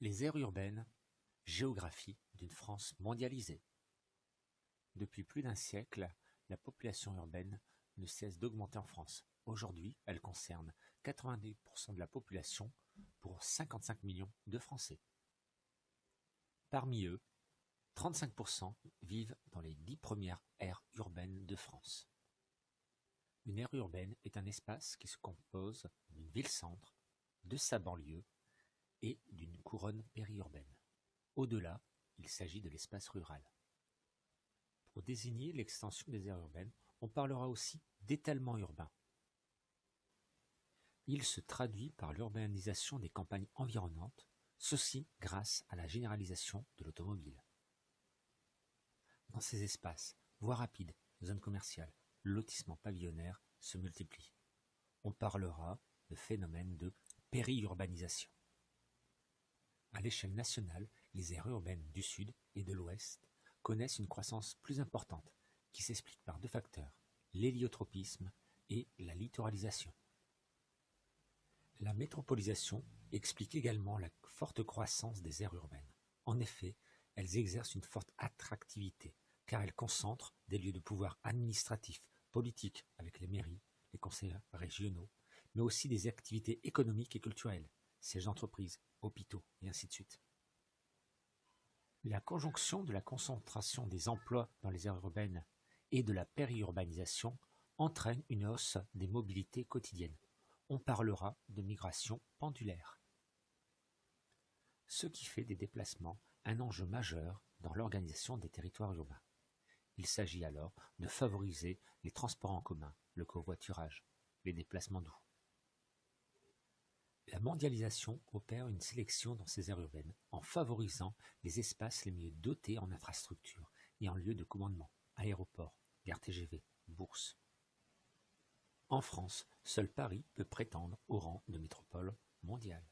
Les aires urbaines, géographie d'une France mondialisée. Depuis plus d'un siècle, la population urbaine ne cesse d'augmenter en France. Aujourd'hui, elle concerne 90% de la population pour 55 millions de Français. Parmi eux, 35% vivent dans les 10 premières aires urbaines de France. Une aire urbaine est un espace qui se compose d'une ville-centre, de sa banlieue et d'une couronne périurbaine. Au-delà, il s'agit de l'espace rural. Pour désigner l'extension des aires urbaines, on parlera aussi d'étalement urbain. Il se traduit par l'urbanisation des campagnes environnantes, ceci grâce à la généralisation de l'automobile. Dans ces espaces, voies rapides, zones commerciales, lotissements pavillonnaires se multiplient. On parlera de phénomène de périurbanisation. À l'échelle nationale, les aires urbaines du Sud et de l'Ouest connaissent une croissance plus importante, qui s'explique par deux facteurs, l'héliotropisme et la littoralisation. La métropolisation explique également la forte croissance des aires urbaines. En effet, elles exercent une forte attractivité, car elles concentrent des lieux de pouvoir administratif, politique, avec les mairies, les conseils régionaux, mais aussi des activités économiques et culturelles, sièges d'entreprises, hôpitaux, et ainsi de suite. La conjonction de la concentration des emplois dans les aires urbaines et de la périurbanisation entraîne une hausse des mobilités quotidiennes. On parlera de migration pendulaire. Ce qui fait des déplacements un enjeu majeur dans l'organisation des territoires urbains. Il s'agit alors de favoriser les transports en commun, le covoiturage, les déplacements doux. La mondialisation opère une sélection dans ces aires urbaines en favorisant les espaces les mieux dotés en infrastructures et en lieux de commandement, aéroports, gares TGV, bourses. En France, seul Paris peut prétendre au rang de métropole mondiale.